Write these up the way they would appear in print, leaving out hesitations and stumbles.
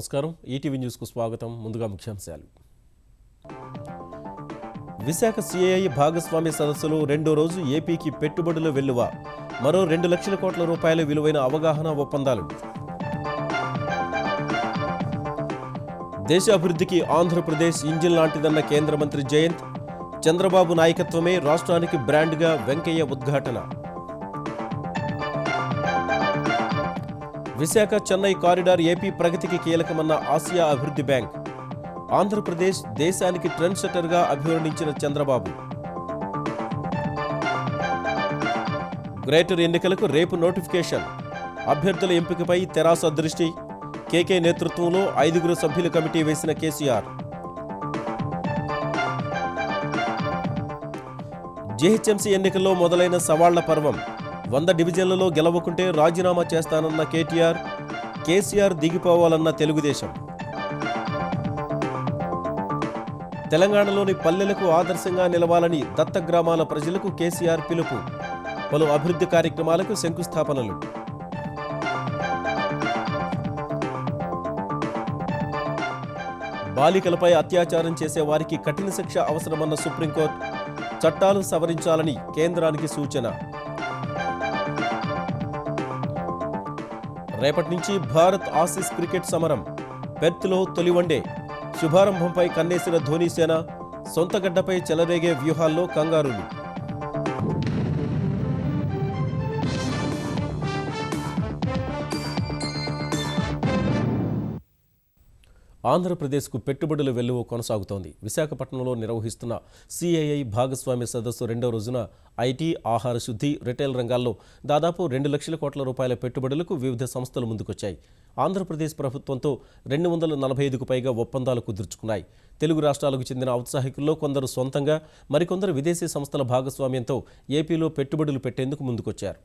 నమస్కారం. ఈటీవీ న్యూస్కు స్వాగతం. ముందుగా ముఖ్యాంశాలు. విశాఖ సిఐఐ భాగస్వామ్య సదస్సులో రెండో రోజు ఏపీకి పెట్టుబడుల వెల్లువ. మరో 2 లక్షల కోట్ల రూపాయల విలువైన అవగాహన ఒప్పందాలు. దేశ అభివృద్ధికి ఆంధ్రప్రదేశ్ ఇంజిన్ లాంటిదన్న కేంద్ర మంత్రి జయంత్. చంద్రబాబు నాయకత్వమే రాష్ట్రానికి బ్రాండ్గా వెంకయ్య ఉద్ఘాటన. విశాఖ చెన్నై కారిడార్ ఏపీ ప్రగతికి కీలకమన్న ఆసియా అభివృద్ధి బ్యాంక్. ఆంధ్రప్రదేశ్ దేశానికి ట్రెండ్ సెట్టర్గా అభివర్ణించిన చంద్రబాబు. గ్రేటర్ ఎన్నికలకు రేపు నోటిఫికేషన్. అభ్యర్థుల ఎంపికపై తెరాస దృష్టి. కేకే నేతృత్వంలో 5 సభ్యుల కమిటీ వేసిన కేసీఆర్. జీహెచ్ఎంసీ ఎన్నికల్లో మొదలైన సవాళ్ల పర్వం. 100 డివిజన్లలో గెలవకుంటే రాజీనామా చేస్తానన్న కేసీఆర్ దిగిపోవాలన్న తెలుగుదేశం. తెలంగాణలోని పల్లెలకు ఆదర్శంగా నిలవాలని దత్త గ్రామాల ప్రజలకు కేసీఆర్ పిలుపు. పలు అభివృద్ధి కార్యక్రమాలకు శంకుస్థాపనలు. బాలికలపై అత్యాచారం చేసే వారికి కఠిన శిక్ష అవసరమన్న సుప్రీంకోర్టు. చట్టాలు సవరించాలని కేంద్రానికి సూచన. రేపటి నుంచి భారత్ ఆసీస్ క్రికెట్ సమరం. పెర్త్లో తొలి వన్డే. శుభారంభంపై కన్నేసిన ధోనీ సేన. సొంత గడ్డపై చెలరేగే వ్యూహాల్లో కంగారులు. ఆంధ్రప్రదేశ్కు పెట్టుబడుల వెల్లువ కొనసాగుతోంది. విశాఖపట్నంలో నిర్వహిస్తున్న సిఐఐ భాగస్వామ్య సదస్సు రెండో రోజున ఐటీ, ఆహార శుద్ధి, రిటైల్ రంగాల్లో దాదాపు 2 లక్షల కోట్ల రూపాయల పెట్టుబడులకు వివిధ సంస్థలు ముందుకొచ్చాయి. ఆంధ్రప్రదేశ్ ప్రభుత్వంతో 245కు పైగా ఒప్పందాలు కుదుర్చుకున్నాయి. తెలుగు రాష్ట్రాలకు చెందిన ఔత్సాహికుల్లో కొందరు సొంతంగా, మరికొందరు విదేశీ సంస్థల భాగస్వామ్యంతో ఏపీలో పెట్టుబడులు పెట్టేందుకు ముందుకొచ్చారు.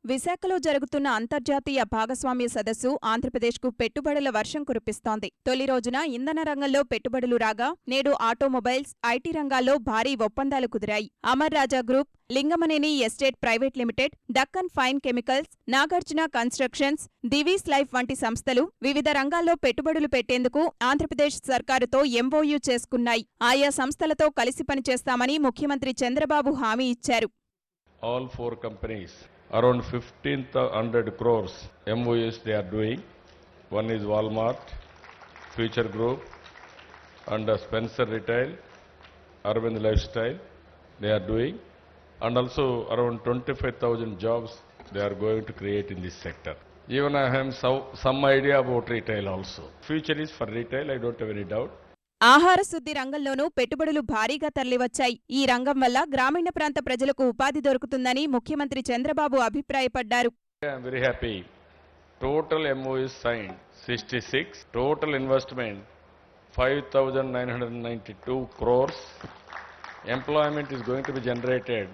విశాఖలో జరుగుతున్న అంతర్జాతీయ భాగస్వామ్య సదస్సు ఆంధ్రప్రదేశ్కు పెట్టుబడుల వర్షం కురిపిస్తోంది. తొలి రోజున ఇంధన రంగంలో పెట్టుబడులు రాగా, నేడు ఆటోమొబైల్స్, ఐటీ రంగాల్లో భారీ ఒప్పందాలు కుదిరాయి. Amar Raja group, Lingamaneni estate private limited, Deccan fine chemicals, Nagarjuna constructions, Divi's life వంటి సంస్థలు వివిధ రంగాల్లో పెట్టుబడులు పెట్టేందుకు ఆంధ్రప్రదేశ్ సర్కారుతో ఎంఓయూ చేసుకున్నాయి. ఆయా సంస్థలతో కలిసి పనిచేస్తామని ముఖ్యమంత్రి చంద్రబాబు హామీ ఇచ్చారు. All 4 companies, around 1,500 crores MOUs they are doing. One is Walmart, Future Group, and Spencer Retail, Arvind Lifestyle they are doing, and also around 25,000 jobs they are going to create in this sector. Even I have some idea about retail also. Future is for retail, I don't have any doubt. ఆహార శుద్ధి రంగంలోనూ పెట్టుబడులు భారీగా తరలివచ్చాయి. ఈ రంగం వల్ల గ్రామీణ ప్రాంత ప్రజలకు ఉపాధి దొరుకుతుందని ముఖ్యమంత్రి చంద్రబాబు అభిప్రాయపడ్డారు. I am very happy. Total MOUs signed 66. Total investment 5,992 crores. Employment is going to be generated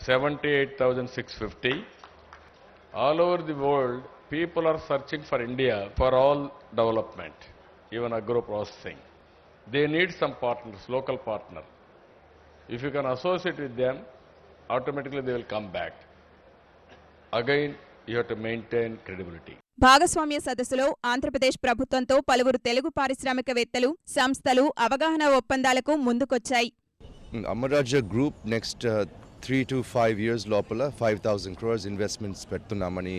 78,650. All over the world, people are searching for India for all development, even agro processing. They need some partners, local partner. If you can associate with them, automatically they will come back. Again, you have to maintain credibility. భాగస్వామ్య సదస్సులో ఆంధ్రప్రదేశ్ ప్రభుత్వంతో పలువురు తెలుగు పారిశ్రామికవేత్తలు, సంస్థలు అవగాహన ఒప్పందాలకు ముందుకొచ్చాయి. Amararaja group next 3 to 5 years లోపల 5,000 crores ఇన్వెస్ట్మెంట్స్ పెడుతున్నామని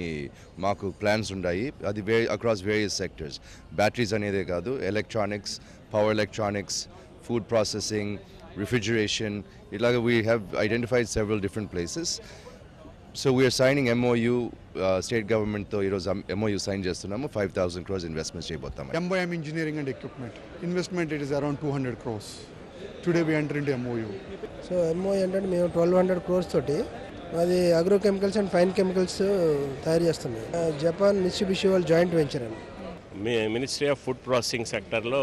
మాకు ప్లాన్స్ ఉన్నాయి. అది అక్రాస్ వేరియస్ సెక్టర్స్. బ్యాటరీస్ అనేదే కాదు, electronics, power electronics, food processing, refrigeration, ఇలాగ we have identified several different places. So we're signing MOU. State గవర్నమెంట్తో ఈరోజు ఎంఓయూ సైన్ చేస్తున్నాము. 5,000 crores ఇన్వెస్ట్మెంట్స్ చేయబోతాము. MOM Engineering and Equipment investment, it is around 200 crores. Today we enter into MOU. So MOU అంటే మేము 1,200 crores తోటి అది agro chemicals and fine chemicals తయారు చేస్తున్నాం. జపాన్ మిత్సుబిషి వాళ్ళు జాయింట్ వెంచర్ అండి. మినిస్ట్రీ ఆఫ్ ఫుడ్ ప్రాసెసింగ్ సెక్టర్లో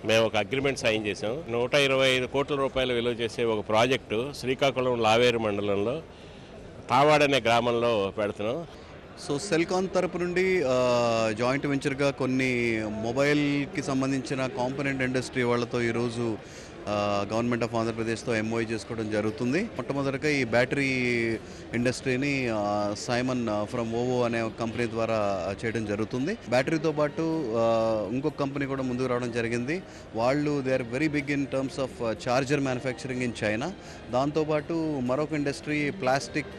మేము ఒక అగ్రిమెంట్ సైన్ చేసాం. 125 కోట్ల రూపాయలు విలువ చేసే ఒక ప్రాజెక్టు శ్రీకాకుళం లావేరు మండలంలో తావాడ్ అనే గ్రామంలో పెడుతున్నాం. సో సెల్కాన్ తరపు నుండి జాయింట్ వెంచర్గా కొన్ని మొబైల్కి సంబంధించిన కాంపోనెంట్ ఇండస్ట్రీ వాళ్ళతో ఈరోజు గవర్నమెంట్ ఆఫ్ ఆంధ్రప్రదేశ్తో ఎంఓఐ చేసుకోవడం జరుగుతుంది. మొట్టమొదటిగా ఈ బ్యాటరీ ఇండస్ట్రీని సైమన్ ఫ్రమ్ ఓవో అనే కంపెనీ ద్వారా చేయడం జరుగుతుంది. బ్యాటరీతో పాటు ఇంకొక కంపెనీ కూడా ముందుకు రావడం జరిగింది. వాళ్ళు they are very big in terms of charger manufacturing in China. దాంతోపాటు మరొక ఇండస్ట్రీ ప్లాస్టిక్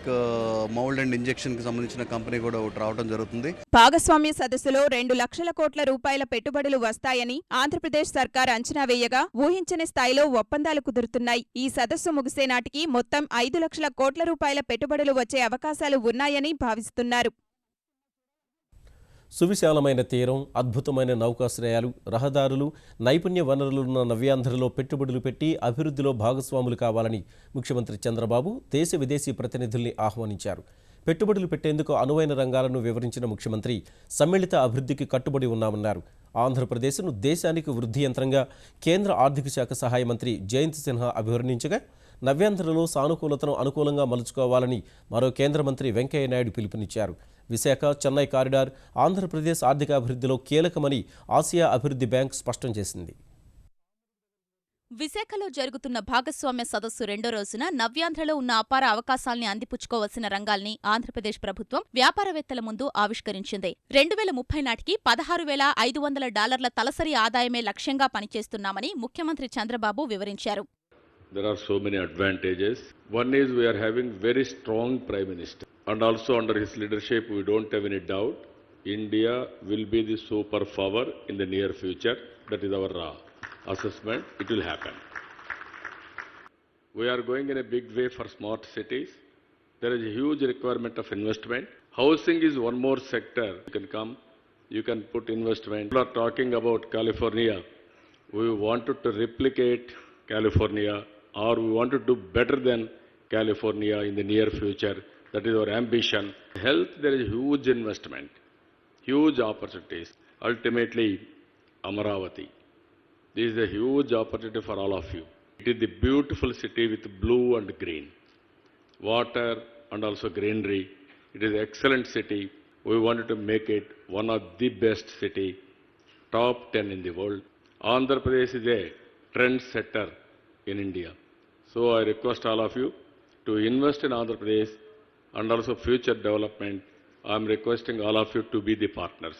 మౌల్డ్ అండ్ ఇంజెక్షన్కి సంబంధించిన కంపెనీ కూడా ఒకటి రావడం జరుగుతుంది. భాగస్వామ్య సదస్సులో 2 లక్షల కోట్ల రూపాయల పెట్టుబడులు వస్తాయని ఆంధ్రప్రదేశ్ సర్కార్ అంచనా వేయగా ఊహించని స్థాయిలో ఒప్పందాలు కుదురుతున్నాయి. ఈ సదస్సు ముగిసే నాటికి మొత్తం 5 లక్షల కోట్ల రూపాయల పెట్టుబడులు వచ్చే అవకాశాలు ఉన్నాయని భావిస్తున్నారు. సువిశాలమైన తీరం, అద్భుతమైన నౌకాశ్రయాలు, రహదారులు, నైపుణ్య వనరులున్న నవ్యాంధ్రలో పెట్టుబడులు పెట్టి అభివృద్ధిలో భాగస్వాములు కావాలని ముఖ్యమంత్రి చంద్రబాబు దేశ విదేశీ ప్రతినిధుల్ని ఆహ్వానించారు. పెట్టుబడులు పెట్టేందుకు అనువైన రంగాలను వివరించిన ముఖ్యమంత్రి సమ్మిళిత అభివృద్ధికి కట్టుబడి ఉన్నామన్నారు. ఆంధ్రప్రదేశ్ను దేశానికి వృద్ధి యంత్రంగా కేంద్ర ఆర్థిక శాఖ సహాయ మంత్రి జయంత్ సిన్హా అభివర్ణించగా నవ్యాంధ్రలో సానుకూలతను అనుకూలంగా మలుచుకోవాలని మరో కేంద్ర మంత్రి వెంకయ్యనాయుడు పిలుపునిచ్చారు. విశాఖ చెన్నై కారిడార్ ఆంధ్రప్రదేశ్ ఆర్థికాభివృద్ధిలో కీలకమని ఆసియా అభివృద్ధి బ్యాంక్ స్పష్టం చేసింది. విశాఖలో జరుగుతున్న భాగస్వామ్య సదస్సు 2వ రోజున నవ్యాంధ్రలో ఉన్న అపార అవకాశాల్ని అందిపుచ్చుకోవలసిన రంగాల్ని ఆంధ్రప్రదేశ్ ప్రభుత్వం వ్యాపారవేత్తల ముందు ఆవిష్కరించింది. 2030 నాటికి $16,500 తలసరి ఆదాయమే లక్ష్యంగా పనిచేస్తున్నామని ముఖ్యమంత్రి చంద్రబాబు వివరించారు. There are so many advantages. One is we are having very strong Prime Minister, and also under his leadership we don't have any doubt India will be the superpower in the near future. That is our assessment. It will happen. We are going in a big way for smart cities. There is a huge requirement of investment. Housing is one more sector. You can come, you can put investment. People are talking about California. We wanted to replicate California, or we want to do better than California in the near future. That is our ambition. Health, there is huge investment, huge opportunities. Ultimately, Amaravati. This is a huge opportunity for all of you. It is the beautiful city with blue and green, water and also greenery. It is an excellent city. We wanted to make it one of the best city, top 10 in the world. Andhra Pradesh is a trendsetter in India. So I request all of you to invest in Andhra Pradesh and also future development. I am requesting all of you to be the partners.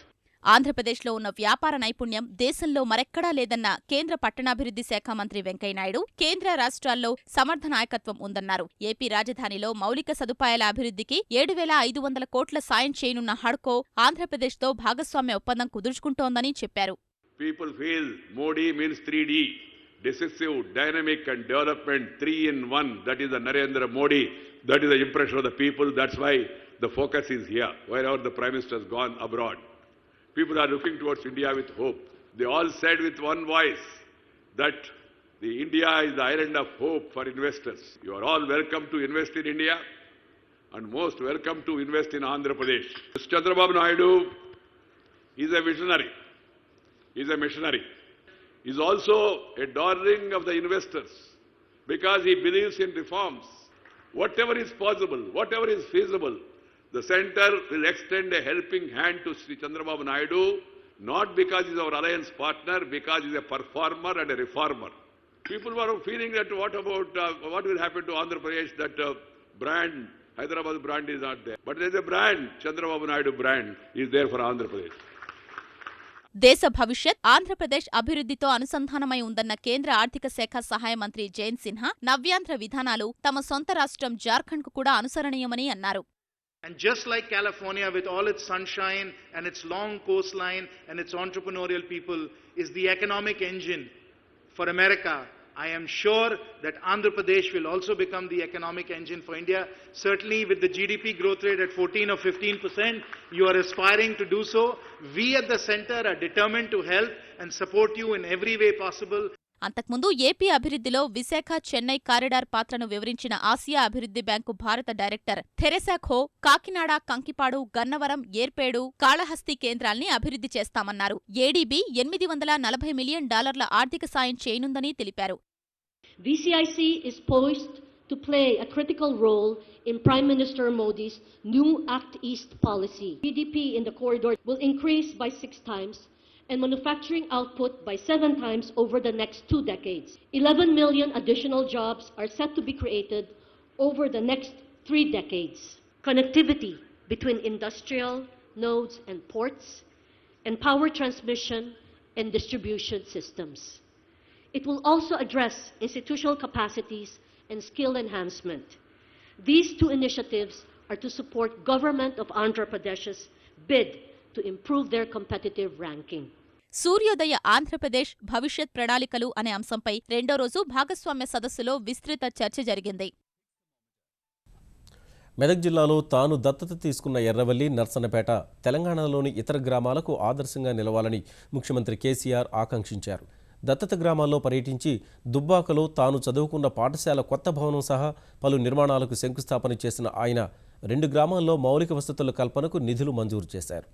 ఆంధ్రప్రదేశ్లో ఉన్న వ్యాపార నైపుణ్యం దేశంలో మరెక్కడా లేదన్న కేంద్ర పట్టణాభివృద్ధి శాఖ మంత్రి వెంకయ్యనాయుడు కేంద్ర రాష్ట్రాల్లో సమర్థ నాయకత్వం ఉందన్నారు. ఏపీ రాజధానిలో మౌలిక సదుపాయాల అభివృద్ధికి 7,500 కోట్ల సాయం చేయనున్న హడ్కో ఆంధ్రప్రదేశ్తో భాగస్వామ్య ఒప్పందం కుదుర్చుకుంటోందని చెప్పారు. People feel Modi means 3D, decisive, dynamic and development, 3 in 1. That is the Narendra Modi. That is the impression of the people. That's why the focus is here. Wherever the Prime Minister has gone abroad, people are looking towards India with hope. They all said with one voice that the India is the island of hope for investors. You are all welcome to invest in India and most welcome to invest in Andhra Pradesh. Chandrababu Naidu is a visionary. He is a missionary. He is also a darling of the investors because he believes in reforms. Whatever is possible, whatever is feasible, the centre will extend a helping hand to Sri Chandrababu Naidu, not because he is our alliance partner, because he is a performer and a reformer. People were feeling that what will happen to Andhra Pradesh, that brand, Hyderabad brand is not there. But there is a brand, Chandrababu Naidu brand is there for Andhra Pradesh. దేశ భవిష్యత్ ఆంధ్రప్రదేశ్ అభివృద్ధితో అనుసంధానమై ఉందన్న కేంద్ర ఆర్థిక శాఖ సహాయ మంత్రి జయంత్ సిన్హా నవ్యాంధ్ర విధానాలు తమ సొంత రాష్ట్రం జార్ఖండ్కు కూడా అనుసరణీయమని అన్నారు. And just like California, with all its sunshine and its long coastline and its entrepreneurial people, is the economic engine for America, I am sure that Andhra Pradesh will also become the economic engine for India. Certainly with the GDP growth rate at 14 or 15%, you are aspiring to do so. We at the centre are determined to help and support you in every way possible. అంతకుముందు AP అభివృద్ధిలో Visakha Chennai corridor పాత్రను వివరించిన Asia అభివృద్ధి bank భారత director Theresa kho Kakinada, Kankipadu, Gannavaram, Yerpedu, Kalahasti కేంద్రాల్ని అభివృద్ధి చేస్తామన్నారు. ADB $840 million ఆర్థిక సాయం చేయనుందని తెలిపారు. VCIC is poised to play a critical role in Prime Minister Modi's new Act East policy. GDP in the corridor will increase by 6 times, and manufacturing output by 7 times over the next 2 decades. 11 million additional jobs are set to be created over the next 3 decades. Connectivity between industrial nodes and ports, and power transmission and distribution systems. It will also address institutional capacities and skill enhancement. These 2 initiatives are to support government of Andhra Pradesh's bid to improve their competitive ranking. సూర్యోదయ ఆంధ్రప్రదేశ్ భవిష్యత్ ప్రణాళికలు అనే అంశంపై రెండో రోజు భాగస్వామ్య సదస్సులో విస్తృత చర్చ జరిగింది. మెదక్ జిల్లాలో తాను దత్తత తీసుకున్న ఎర్రవల్లి, నర్సన్నపేట తెలంగాణలోని ఇతర గ్రామాలకు ఆదర్శంగా నిలవాలని ముఖ్యమంత్రి కేసీఆర్ ఆకాంక్షించారు. దత్తత గ్రామాల్లో పర్యటించి దుబ్బాకలో తాను చదువుకున్న పాఠశాల కొత్త భవనం సహా పలు నిర్మాణాలకు శంకుస్థాపన చేసిన ఆయన 2 గ్రామాల్లో మౌలిక వసతుల కల్పనకు నిధులు మంజూరు చేశారు.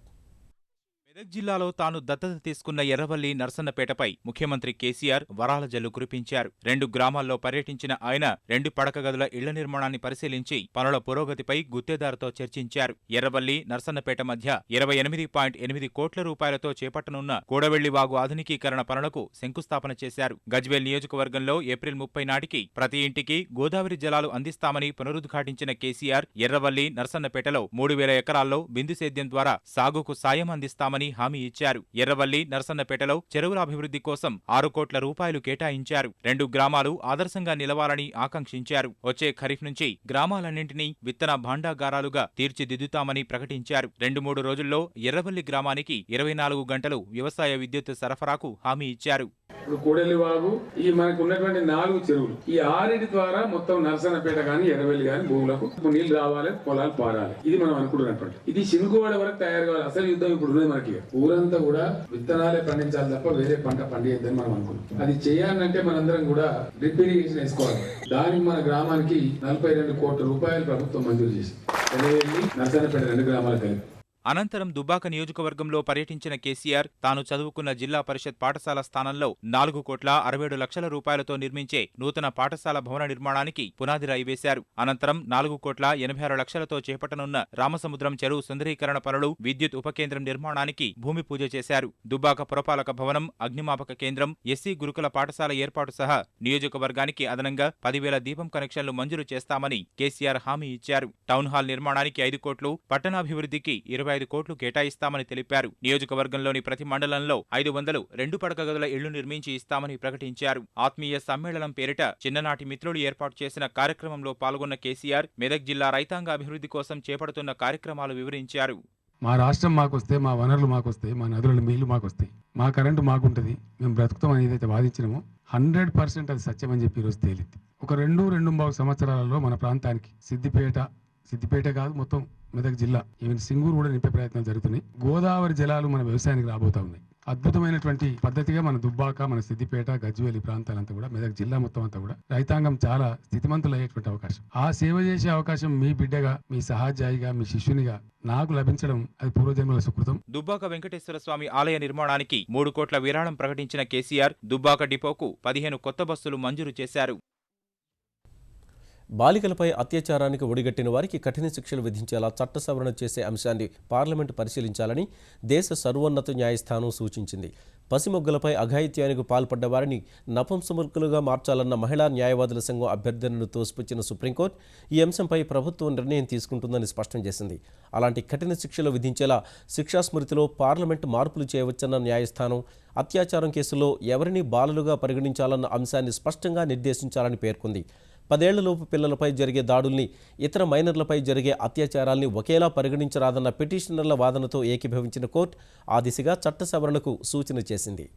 మెదక్ జిల్లాలో తాను దత్తత తీసుకున్న ఎర్రవల్లి, నర్సన్నపేటపై ముఖ్యమంత్రి కేసీఆర్ వరాల జల్లు కురిపించారు. 2 గ్రామాల్లో పర్యటించిన ఆయన 2 పడక గదుల ఇళ్ల నిర్మాణాన్ని పరిశీలించి పనుల పురోగతిపై గుత్తేదారుతో చర్చించారు. ఎర్రవల్లి, నర్సన్నపేట మధ్య 28.8 కోట్ల రూపాయలతో చేపట్టనున్న కూడవెళ్లివాగు ఆధునికీకరణ పనులకు శంకుస్థాపన చేశారు. గజ్వేల్ నియోజకవర్గంలో ఏప్రిల్ 30 నాటికి ప్రతి ఇంటికి గోదావరి జలాలు అందిస్తామని పునరుద్ఘాటించిన కేసీఆర్ ఎర్రవల్లి, నర్సన్నపేటలో 3000 ఎకరాల్లో బిందు సేద్యం ద్వారా సాగుకు సాయం అందిస్తామని హామీ ఇచ్చారు. ఎర్రవల్లి, నర్సన్నపేటలో చెరువుల అభివృద్ధి కోసం 6 కోట్ల రూపాయలు కేటాయించారు. 2 గ్రామాలు ఆదర్శంగా నిలవాలని ఆకాంక్షించారు. వచ్చే ఖరీఫ్ నుంచి గ్రామాలన్నింటినీ విత్తన భాండాగారాలుగా తీర్చిదిద్దుతామని ప్రకటించారు. 2-3 రోజుల్లో ఎర్రవల్లి గ్రామానికి 24 గంటలు వ్యవసాయ విద్యుత్ సరఫరాకు హామీ ఇచ్చారు. ఇప్పుడు కూడలివాగు ఈ మనకు ఉన్నటువంటి 4 చెరువులు, ఈ 6 ద్వారా మొత్తం నర్సన్నపేట గాని ఎర్రవెల్లి గాని భూములకు నీళ్లు రావాలి, పొలాలు పారాలి. ఇది మనం అనుకుంటున్నటువంటి ఇది చినుకోవడ వరకు తయారు కావాలి. అసలు యుద్ధం ఇప్పుడు ఉన్నది మనకి. ఊరంతా కూడా విత్తనాలే పండించాలి తప్ప వేరే పంట పండియద్దని మనం అనుకుంటాం. అది చేయాలంటే మనందరం కూడా డ్రిప్ ఇరిగేషన్ వేసుకోవాలి. దానికి మన గ్రామానికి 42 కోట్ల రూపాయలు ప్రభుత్వం మంజూరు చేసింది. ఎర్రవెల్లి, నర్సన్నపేట 2 గ్రామాలు కలిపి. అనంతరం దుబ్బాక నియోజకవర్గంలో పర్యటించిన కేసీఆర్ తాను చదువుకున్న జిల్లా పరిషత్ పాఠశాల స్థానంలో 4,67 లక్షల రూపాయలతో నిర్మించే నూతన పాఠశాల భవన నిర్మాణానికి పునాది రాయి వేశారు. అనంతరం 4,86 లక్షలతో చేపట్టనున్న రామసముద్రం చెరువు సుందరీకరణ పనులు, విద్యుత్ ఉపకేంద్రం నిర్మాణానికి భూమి పూజ చేశారు. దుబ్బాక పురపాలక భవనం, అగ్నిమాపక కేంద్రం, ఎస్సీ గురుకుల పాఠశాల ఏర్పాటు సహా నియోజకవర్గానికి అదనంగా 10,000 దీపం కనెక్షన్లు మంజూరు చేస్తామని కేసీఆర్ హామీ ఇచ్చారు. టౌన్ హాల్ నిర్మాణానికి 5 కోట్లు, పట్టణాభివృద్ధికి 25 కోట్లు కేటాయిస్తామని తెలిపారు. నియోజకవర్గంలోని ప్రతి మండలంలో 500 2 పడక గదుల ఇళ్లు నిర్మించి ఇస్తామని ప్రకటించారు. ఆత్మీయ సమ్మేళనం పేరిట చిన్ననాటి మిత్రులు ఏర్పాటు చేసిన కార్యక్రమంలో పాల్గొన్న కేసీఆర్ మెదక్ జిల్లా రైతాంగ అభివృద్ధి కోసం చేపడుతున్న కార్యక్రమాలు వివరించారు. మా రాష్ట్రం మాకొస్తే, మా వనరులు మాకొస్తాయి, మా నదుల నీళ్లు మాకొస్తాయి, మా కరెంటు మాకుంటుంది, మేము బ్రతుకుతామని ఏదైతే వాదించినామో 100% అది సత్యమని చెప్పి ఈరోజు తేలింది. ఒక 2-2.5 సంవత్సరాలలో మన ప్రాంతానికి సిద్దిపేట కాదు మొత్తం మెదక్ జిల్లా, ఈవెన్ సింగూరు కూడా నింపే ప్రయత్నాలు జరుగుతున్నాయి. గోదావరి జలాలు మన వ్యవసాయానికి రాబోతా ఉన్నాయి. అద్భుతమైనటువంటి పద్ధతిగా మన దుబ్బాక, మన సిద్దిపేట, గజ్వేలి ప్రాంతాలంతా కూడా, మెదక్ జిల్లా మొత్తం అంతా కూడా రైతాంగం చాలా స్థితిమంతులయ్యేటువంటి అవకాశం, ఆ సేవ చేసే అవకాశం మీ బిడ్డగా, మీ సహాధ్యాయిగా, మీ శిష్యునిగా నాకు లభించడం అది పూర్వజన్మల సుకృతం. దుబ్బాక వెంకటేశ్వర స్వామి ఆలయ నిర్మాణానికి 3 కోట్ల విరాళం ప్రకటించిన కేసీఆర్ దుబ్బాక డిపోకు 15 కొత్త బస్సులు మంజూరు చేశారు. బాలికలపై అత్యాచారానికి ఒడిగట్టిన వారికి కఠిన శిక్షలు విధించేలా చట్ట సవరణ చేసే అంశాన్ని పార్లమెంటు పరిశీలించాలని దేశ సర్వోన్నత న్యాయస్థానం సూచించింది. పసిమొగ్గలపై అఘాయిత్యానికి పాల్పడ్డ వారిని నపుంసకులుగా మార్చాలన్న మహిళా న్యాయవాదుల సంఘం అభ్యర్థనను తోసిపుచ్చిన సుప్రీంకోర్టు ఈ అంశంపై ప్రభుత్వం నిర్ణయం తీసుకుంటుందని స్పష్టం చేసింది. అలాంటి కఠిన శిక్షలు విధించేలా శిక్షాస్మృతిలో పార్లమెంటు మార్పులు చేయవచ్చన్న న్యాయస్థానం అత్యాచారం కేసులో ఎవరిని బాలలుగా పరిగణించాలన్న అంశాన్ని స్పష్టంగా నిర్దేశించాలని పేర్కొంది. 10 ఏళ్లలోపు పిల్లలపై జరిగే దాడుల్ని, ఇతర మైనర్లపై జరిగే అత్యాచారాల్ని ఒకేలా పరిగణించరాదన్న పిటిషనర్ల వాదనతో ఏకీభవించిన కోర్టు ఆ దిశగా చట్ట సవరణకు సూచన చేసింది.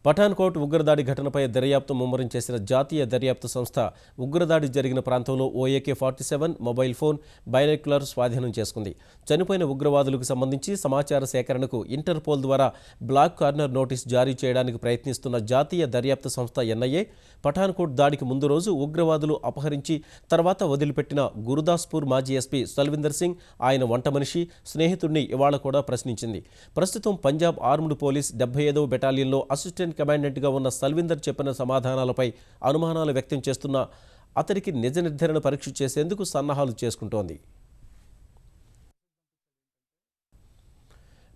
పఠాన్కోట్ ఉగ్రదాడి ఘటనపై దర్యాప్తు ముమ్మరం చేసిన జాతీయ దర్యాప్తు సంస్థ ఉగ్రదాడి జరిగిన ప్రాంతంలో ఓ AK-47 మొబైల్ ఫోన్, బైనాక్యులర్ స్వాధీనం చేసుకుంది. చనిపోయిన ఉగ్రవాదులకు సంబంధించి సమాచార సేకరణకు ఇంటర్పోల్ ద్వారా బ్లాక్ కార్నర్ నోటీస్ జారీ చేయడానికి ప్రయత్నిస్తున్న జాతీయ దర్యాప్తు సంస్థ NIA పఠాన్కోట్ దాడికి ముందు రోజు ఉగ్రవాదులు అపహరించి తర్వాత వదిలిపెట్టిన గురుదాస్పూర్ మాజీ ఎస్పీ సల్విందర్ సింగ్, ఆయన వంట మనిషి, స్నేహితుడిని ఇవాళ కూడా ప్రశ్నించింది. ప్రస్తుతం పంజాబ్ ఆర్మ్డ్ పోలీస్ 75వ బెటాలియన్లో అసిస్టెంట్ కమాండెంట్గా ఉన్న సల్విందర్ చెప్పిన సమాధానాలపై అనుమానాలు వ్యక్తం చేస్తున్న అతడికి నిజ నిర్ధారణ పరీక్ష చేసేందుకు సన్నాహాలు చేసుకుంటోంది.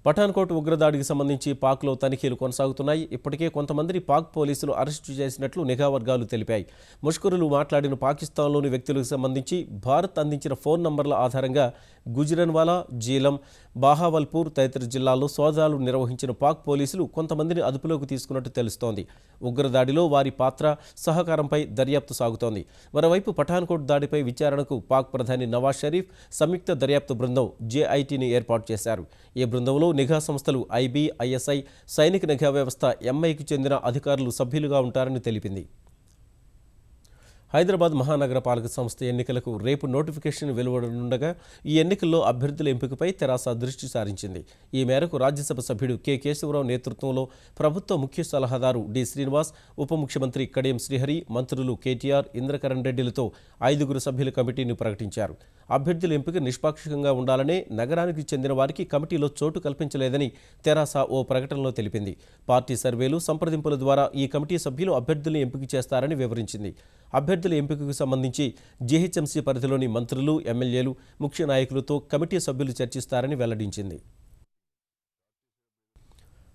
పఠాన్కోట్ ఉగ్రదాడికి సంబంధించి పాక్లో తనిఖీలు కొనసాగుతున్నాయి. ఇప్పటికే కొంతమందిని పాక్ పోలీసులు అరెస్టు చేసినట్లు నిఘా వర్గాలు తెలిపాయి. ముష్కరులు మాట్లాడిన పాకిస్తాన్లోని వ్యక్తులకు సంబంధించి భారత్ అందించిన ఫోన్ నంబర్ల ఆధారంగా గుజ్రన్వాలా, జీలం, బాహావల్పూర్ తదితర జిల్లాల్లో సోదాలు నిర్వహించిన పాక్ పోలీసులు కొంతమందిని అదుపులోకి తీసుకున్నట్టు తెలుస్తోంది. ఉగ్రదాడిలో వారి పాత్ర, సహకారంపై దర్యాప్తు సాగుతోంది. మరోవైపు పఠాన్కోట్ దాడిపై విచారణకు పాక్ ప్రధాని నవాజ్ షరీఫ్ సంయుక్త దర్యాప్తు బృందం JITని ఏర్పాటు చేశారు. ఈ బృందంలో నిఘా సంస్థలు IB, ISI, సైనిక నిఘా వ్యవస్థ MIకి చెందిన అధికారులు సభ్యులుగా ఉంటారని తెలిపింది. హైదరాబాద్ మహానగర పాలక సంస్థ ఎన్నికలకు రేపు నోటిఫికేషన్ వెలువడనుండగా ఈ ఎన్నికల్లో అభ్యర్థుల ఎంపికపై తెరాస దృష్టి సారించింది. ఈ మేరకు రాజ్యసభ సభ్యుడు K. కేశవరావు నేతృత్వంలో ప్రభుత్వ ముఖ్య సలహాదారు D. శ్రీనివాస్, ఉప ముఖ్యమంత్రి కడియం శ్రీహరి, మంత్రులు KTR, ఇంద్రకరణ్ రెడ్డిలతో 5 సభ్యుల కమిటీని ప్రకటించారు. అభ్యర్థుల ఎంపిక నిష్పాక్షికంగా ఉండాలనే నగరానికి చెందిన వారికి కమిటీలో చోటు కల్పించలేదని తెరాస ఓ ప్రకటనలో తెలిపింది. పార్టీ సర్వేలు, సంప్రదింపుల ద్వారా ఈ కమిటీ సభ్యులు అభ్యర్థుల్ని ఎంపిక చేస్తారని వివరించింది. అభ్యర్థుల ఎంపికకు సంబంధించి GHMC పరిధిలోని మంత్రులు, ఎమ్మెల్యేలు, ముఖ్య నాయకులతో కమిటీ సభ్యులు చర్చిస్తారని వెల్లడించింది.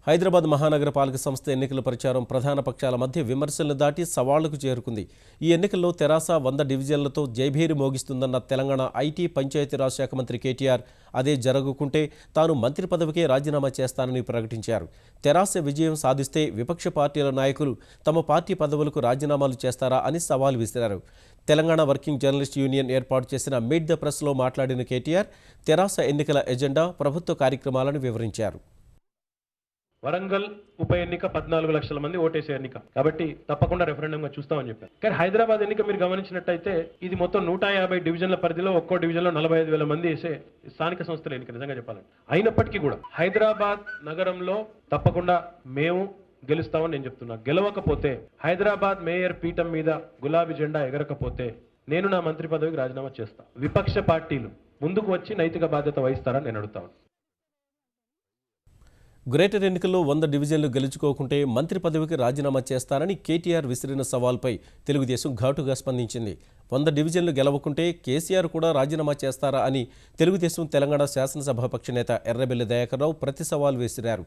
హైదరాబాద్ మహానగర పాలక సంస్థ ఎన్నికల ప్రచారం ప్రధాన పక్షాల మధ్య విమర్శలను దాటి సవాళ్లకు చేరుకుంది. ఈ ఎన్నికల్లో తెరాస 100 డివిజన్లతో జైభేరి మోగిస్తుందన్న తెలంగాణ IT, పంచాయతీరాజ్ శాఖ మంత్రి KTR అదే జరగకుంటే తాను మంత్రి పదవికే రాజీనామా చేస్తానని ప్రకటించారు. తెరాస విజయం సాధిస్తే విపక్ష పార్టీల నాయకులు తమ పార్టీ పదవులకు రాజీనామాలు చేస్తారా అని సవాల్ విసిరారు. తెలంగాణ వర్కింగ్ జర్నలిస్ట్ యూనియన్ ఏర్పాటు చేసిన మీట్ ద ప్రెస్లో మాట్లాడిన KTR తెరాస ఎన్నికల ఎజెండా, ప్రభుత్వ కార్యక్రమాలను వివరించారు. వరంగల్ ఉప ఎన్నిక 14 లక్షల మంది ఓటేసే ఎన్నిక కాబట్టి తప్పకుండా రెఫరెండంగా చూస్తామని చెప్పారు. కానీ హైదరాబాద్ ఎన్నిక మీరు గమనించినట్టయితే ఇది మొత్తం 150 డివిజన్ల పరిధిలో ఒక్కో డివిజన్లో 45,000 మంది వేసే స్థానిక సంస్థల ఎన్నిక నిజంగా చెప్పాలంటే. అయినప్పటికీ కూడా హైదరాబాద్ నగరంలో తప్పకుండా మేము గెలుస్తామని నేను చెప్తున్నా. గెలవకపోతే హైదరాబాద్ మేయర్ పీఠం మీద గులాబీ జెండా ఎగరకపోతే నేను నా మంత్రి పదవికి రాజీనామా చేస్తా. విపక్ష పార్టీలు ముందుకు వచ్చి నైతిక బాధ్యత వహిస్తారని నేను అడుగుతాను. గ్రేటర్ ఎన్నికల్లో 100 డివిజన్లు గెలుచుకోకుంటే మంత్రి పదవికి రాజీనామా చేస్తానని KTR విసిరిన సవాల్పై తెలుగుదేశం ఘాటుగా స్పందించింది. 100 డివిజన్లు గెలవకుంటే కేసీఆర్ కూడా రాజీనామా చేస్తారా అని తెలుగుదేశం తెలంగాణ శాసనసభాపక్ష నేత ఎర్రబెల్లి దయాకర్రావు ప్రతి సవాల్ విసిరారు.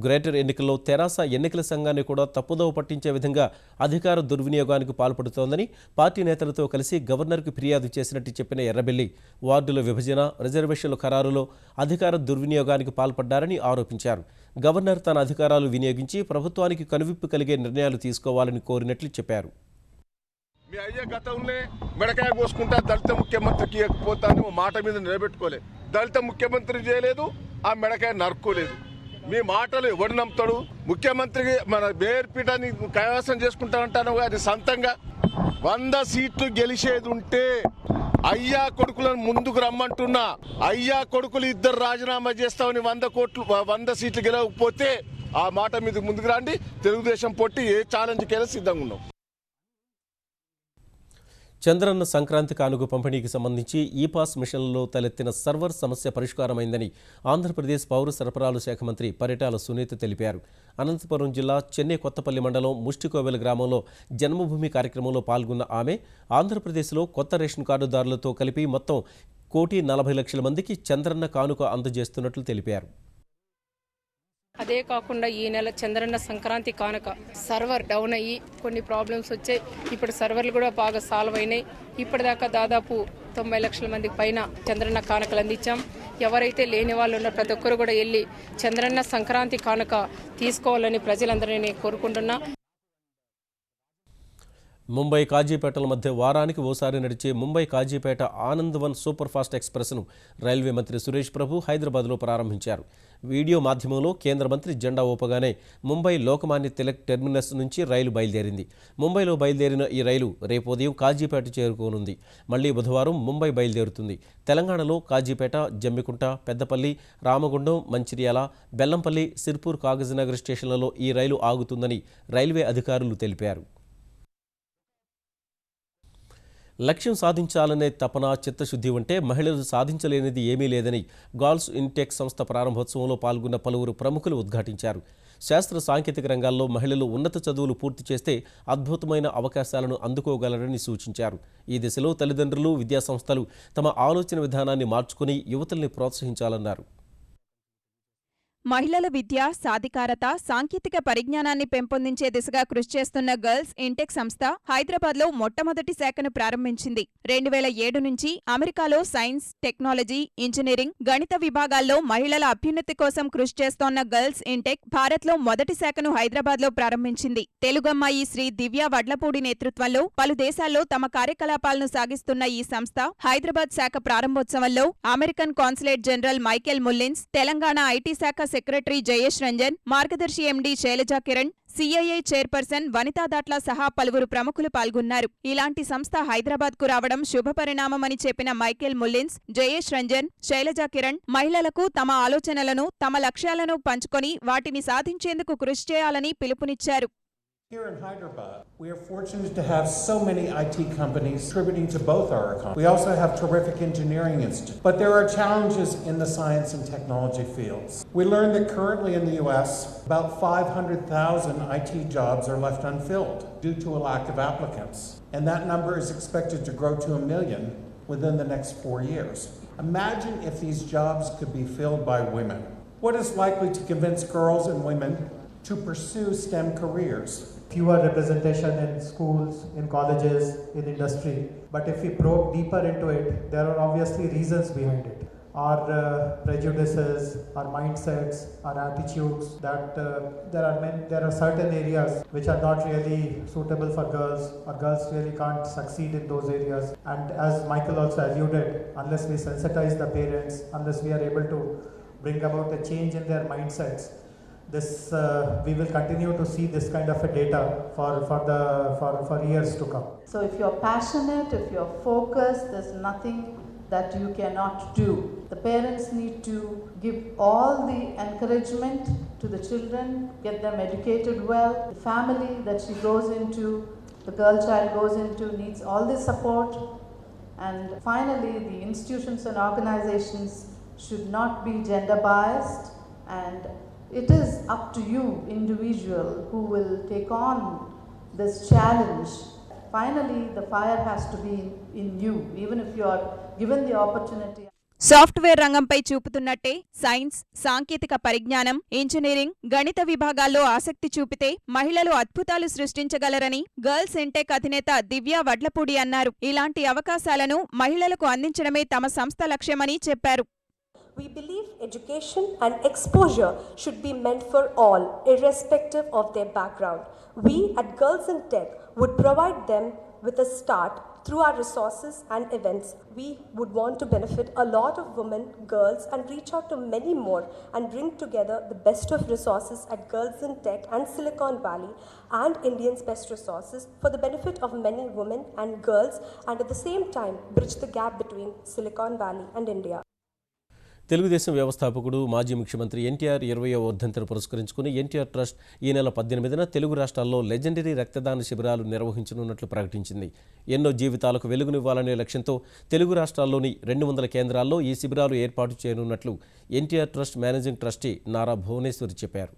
గ్రేటర్ ఎన్నికల్లో తెరాస ఎన్నికల సంఘాన్ని కూడా తప్పుదోవ పట్టించే విధంగా అధికార దుర్వినియోగానికి పాల్పడుతోందని పార్టీ నేతలతో కలిసి గవర్నర్కు ఫిర్యాదు చేసినట్టు చెప్పిన ఎర్రబెల్లి వార్డుల విభజన, రిజర్వేషన్ల ఖరారులో అధికార దుర్వినియోగానికి పాల్పడ్డారని ఆరోపించారు. గవర్నర్ తన అధికారాలు వినియోగించి ప్రభుత్వానికి కనువిప్పు కలిగే నిర్ణయాలు తీసుకోవాలని కోరినట్లు చెప్పారు. మీ అయ్యే గతంలో మెడకాయ కోసుకుంటా దళిత ముఖ్యమంత్రికి ఇవ్వకపోతాను మాట మీద నిలబెట్టుకోలేదు. దళిత ముఖ్యమంత్రి చేయలేదు, ఆ మెడకాయ నరుక్కోలేదు. మీ మాటలు ఎవడు నమ్ముతాడు? ముఖ్యమంత్రికి మన మేయర్ పీఠాన్ని కైవసం చేసుకుంటానంటాను. అది సొంతంగా 100 సీట్లు గెలిచేది ఉంటే అయ్యా కొడుకులను ముందుకు రమ్మంటున్నా. అయ్యా కొడుకులు 2 రాజీనామా చేస్తామని 100 సీట్లు గెలవకపోతే ఆ మాట మీద ముందుకు రండి. తెలుగుదేశం పొట్టి ఏ ఛాలెంజ్కైనా సిద్ధంగా ఉన్నాం. చంద్రన్న సంక్రాంతి కానుక పంపిణీకి సంబంధించి ఈ-పాస్ మిషన్లలో తలెత్తిన సర్వర్ సమస్య పరిష్కారమైందని ఆంధ్రప్రదేశ్ పౌర సరఫరాల శాఖ మంత్రి పరిటాల సునీత తెలిపారు. అనంతపురం జిల్లా చెన్నై కొత్తపల్లి మండలం ముష్టికోవెల గ్రామంలో జన్మభూమి కార్యక్రమంలో పాల్గొన్న ఆమె ఆంధ్రప్రదేశ్లో కొత్త రేషన్ కార్డుదారులతో కలిపి మొత్తం 1,40,00,000 మందికి చంద్రన్న కానుక అందజేస్తున్నట్లు తెలిపారు. అదే కాకుండా ఈ నెల చంద్రన్న సంక్రాంతి కానుక సర్వర్ డౌన్ అయ్యి కొన్ని ప్రాబ్లమ్స్ వచ్చాయి. ఇప్పుడు సర్వర్లు కూడా బాగా సాల్వ్ అయినాయి. ఇప్పటిదాకా దాదాపు 90 లక్షల మందికి పైన చంద్రన్న కానుకలు అందించాం. ఎవరైతే లేని వాళ్ళు ఉన్న ప్రతి ఒక్కరు కూడా వెళ్ళి చంద్రన్న సంక్రాంతి కానుక తీసుకోవాలని ప్రజలందరినీ నేను కోరుకుంటున్నా. ముంబై కాజీపేటల మధ్య వారానికి ఓసారి నడిచే ముంబై కాజీపేట ఆనందవన్ సూపర్ ఫాస్ట్ ఎక్స్ప్రెస్ను రైల్వే మంత్రి సురేష్ ప్రభు హైదరాబాద్లో ప్రారంభించారు. వీడియో మాధ్యమంలో కేంద్ర మంత్రి జెండా ఊపగానే ముంబై లోకమాన్య తిలక్ టెర్మినస్ నుంచి రైలు బయలుదేరింది. ముంబైలో బయలుదేరిన ఈ రైలు రేపు ఉదయం కాజీపేట చేరుకోనుంది. మళ్లీ బుధవారం ముంబై బయలుదేరుతుంది. తెలంగాణలో కాజీపేట, జమ్మికుంట, పెద్దపల్లి, రామగుండం, మంచిర్యాల, బెల్లంపల్లి, సిర్పూర్, కాగజ్నగర్ స్టేషన్లలో ఈ రైలు ఆగుతుందని రైల్వే అధికారులు తెలిపారు. లక్ష్యం సాధించాలనే తపన, చిత్తశుద్ధి ఉంటే మహిళలు సాధించలేనిది ఏమీ లేదని గర్ల్స్ ఇన్టెక్ సంస్థ ప్రారంభోత్సవంలో పాల్గొన్న పలువురు ప్రముఖులు ఉద్ఘాటించారు. శాస్త్ర సాంకేతిక రంగాల్లో మహిళలు ఉన్నత చదువులు పూర్తి చేస్తే అద్భుతమైన అవకాశాలను అందుకోగలరని సూచించారు. ఈ దిశలో తల్లిదండ్రులు, విద్యాసంస్థలు తమ ఆలోచన విధానాన్ని మార్చుకుని యువతల్ని ప్రోత్సహించాలన్నారు. మహిళల విద్య, సాధికారత, సాంకేతిక పరిజ్ఞానాన్ని పెంపొందించే దిశగా కృషి చేస్తున్న గర్ల్స్ ఇంటెక్ సంస్థ హైదరాబాద్లో మొట్టమొదటి శాఖను ప్రారంభించింది. 2007 నుంచి అమెరికాలో సైన్స్, టెక్నాలజీ, ఇంజనీరింగ్, గణిత విభాగాల్లో మహిళల అభ్యున్నతి కోసం కృషి చేస్తోన్న గర్ల్స్ ఇంటెక్ భారత్లో మొదటి శాఖను హైదరాబాద్లో ప్రారంభించింది. తెలుగమ్మాయి శ్రీ దివ్య వడ్లపూడి నేతృత్వంలో పలు దేశాల్లో తమ కార్యకలాపాలను సాగిస్తున్న ఈ సంస్థ హైదరాబాద్ శాఖ ప్రారంభోత్సవంలో American consulate general Michael Mullins, Telangana IT శాఖ secretary Jayesh Ranjan, Margadarsi MD Shailaja Kiran, CII chairperson Vanitha Datla సహా పలువురు ప్రముఖులు పాల్గొన్నారు. ఇలాంటి సంస్థ హైదరాబాద్కు రావడం శుభపరిణామమని చెప్పిన మైకేల్ ముల్లిన్స్, జయేష్ రంజన్, శైలజా కిరణ్ మహిళలకు తమ ఆలోచనలను, తమ లక్ష్యాలను పంచుకొని వాటిని సాధించేందుకు కృషి చేయాలని పిలుపునిచ్చారు. Here in Hyderabad, we are fortunate to have so many IT companies contributing to both our economy. We also have terrific engineering institutes. But there are challenges in the science and technology fields. We learned that currently in the US, about 500,000 IT jobs are left unfilled due to a lack of applicants. And that number is expected to grow to 1 million within the next 4 years. Imagine if these jobs could be filled by women. What is likely to convince girls and women to pursue STEM careers? Fewer representation in schools, in colleges, in industry. But if we probe deeper into it, there are obviously reasons behind it. Our prejudices, our mindsets, our attitudes, that there are certain areas which are not really suitable for girls, or girls really can't succeed in those areas. And as Michael also alluded, unless we sensitize the parents, unless we are able to bring about a change in their mindsets, we will continue to see this kind of a data for years to come. So if you're passionate, if you're focused, there's nothing that you cannot do. The parents need to give all the encouragement to the children, get them educated well. The family that she goes into, the girl child goes into, needs all the support. And finally, the institutions and organizations should not be gender biased, and it is up to you, individual, who will take on this challenge. Finally, the fire has to be in you, even if you are given the opportunity. Software రంగంపై చూపుతున్నట్టే science, సాంకేతిక పరిజ్ఞానం, engineering, గణిత విభాగాల్లో ఆసక్తి చూపితే మహిళలు అద్భుతాలు సృష్టించగలరని గర్ల్స్ ఇంటెక్ అధినేత దివ్య వడ్లపూడి అన్నారు. ఇలాంటి అవకాశాలను మహిళలకు అందించడమే తమ సంస్థ లక్ష్యమని చెప్పారు. We believe education and exposure should be meant for all, irrespective of their background. We at Girls in Tech would provide them with a start through our resources and events. We would want to benefit a lot of women, girls, and reach out to many more and bring together the best of resources at Girls in Tech and Silicon Valley and Indians' best resources for the benefit of many women and girls, and at the same time bridge the gap between Silicon Valley and India. Telugu Desam వ్యవస్థాపకుడు మాజీ ముఖ్యమంత్రి ఎన్టీఆర్ 20వ వర్ధంతిని పురస్కరించుకుని NTR trust ఈ నెల 18న తెలుగు రాష్ట్రాల్లో legendary రక్తదాన శిబిరాలు నిర్వహించనున్నట్లు ప్రకటించింది. ఎన్నో జీవితాలకు వెలుగునివ్వాలనే లక్ష్యంతో తెలుగు రాష్ట్రాల్లోని 200 కేంద్రాల్లో ఈ శిబిరాలు ఏర్పాటు చేయనున్నట్లు NTR trust managing trustee Nara Bhuvaneshwari చెప్పారు.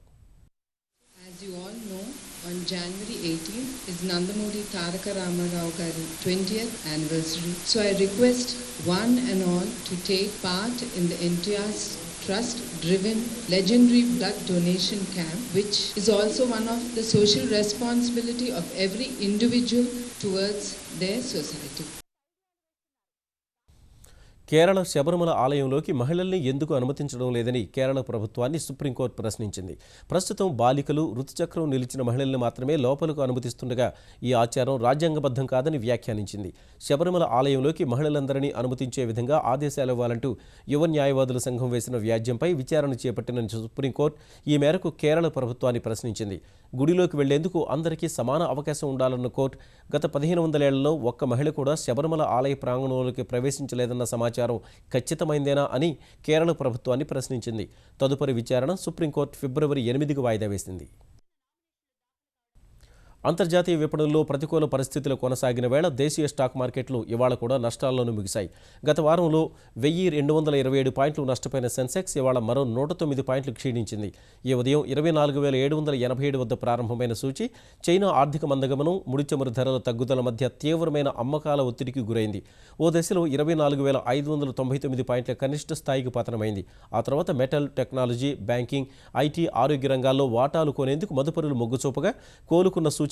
On January 18th is Nandamuri Taraka Ramarao Gari 20th anniversary. So I request one and all to take part in the NTR Trust driven legendary blood donation camp, which is also one of the social responsibility of every individual towards their society. Kerala Sabarimala ఆలయంలోకి మహిళల్ని ఎందుకు అనుమతించడం లేదని కేరళ ప్రభుత్వాన్ని supreme court ప్రశ్నించింది. ప్రస్తుతం బాలికలు, ఋతుచక్రం నిలిచిన మహిళల్ని మాత్రమే లోపలకు అనుమతిస్తుండగా ఈ ఆచారం రాజ్యాంగబద్ధం కాదని వ్యాఖ్యానించింది. శబరిమల ఆలయంలోకి మహిళలందరినీ అనుమతించే విధంగా ఆదేశాలు ఇవ్వాలంటూ యువ న్యాయవాదుల సంఘం వేసిన వ్యాజ్యంపై విచారణ చేపట్టిన సుప్రీంకోర్టు ఈ మేరకు కేరళ ప్రభుత్వాన్ని ప్రశ్నించింది. గుడిలోకి వెళ్లేందుకు అందరికీ సమాన అవకాశం ఉండాలన్న కోర్టు గత 1500 ఏళ్లలో ఒక్క మహిళ కూడా శబరిమల ఆలయ ప్రాంగణంలోకి ప్రవేశించలేదన్న సమాచారం ఖచ్చితమైందేనా అని కేరళ ప్రభుత్వాన్ని ప్రశ్నించింది. తదుపరి విచారణ సుప్రీంకోర్టు ఫిబ్రవరి 8కు వాయిదా వేసింది. అంతర్జాతీయ విపణుల్లో ప్రతికూల పరిస్థితులు కొనసాగిన వేళ దేశీయ స్టాక్ మార్కెట్లు ఇవాళ కూడా నష్టాల్లోనూ ముగిశాయి. గత వారంలో 1227 పాయింట్లు నష్టపోయిన సెన్సెక్స్ ఇవాళ మరో 109 పాయింట్లు క్షీణించింది. ఈ ఉదయం 24,787 వద్ద ప్రారంభమైన సూచీ చైనా ఆర్థిక మందగమనం, ముడి చమురు ధరల తగ్గుదల మధ్య తీవ్రమైన అమ్మకాల ఒత్తిడికి గురైంది. ఓ దశలో 24,599 పాయింట్ల కనిష్ట స్థాయికి పతనమైంది. ఆ తర్వాత మెటల్, టెక్నాలజీ, బ్యాంకింగ్, ఐటీ, ఆరోగ్య రంగాల్లో వాటాలు కొనేందుకు మదుపరులు మొగ్గుచూపగా కోలుకున్న సూచీ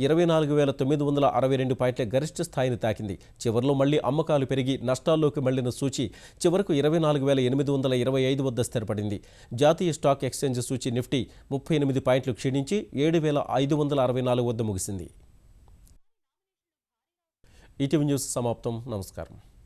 24,962 పాయింట్ల గరిష్ట స్థాయిని తాకింది. చివరిలో మళ్లీ అమ్మకాలు పెరిగి నష్టాల్లోకి మళ్లిన సూచీ చివరకు 24,825 వద్ద స్థిరపడింది. జాతీయ స్టాక్ ఎక్స్చేంజ్ సూచీ నిఫ్టీ 38 పాయింట్లు క్షీణించి 7,564 వద్ద ముగిసింది. ఈటీవీ న్యూస్ సమాప్తం. నమస్కారం.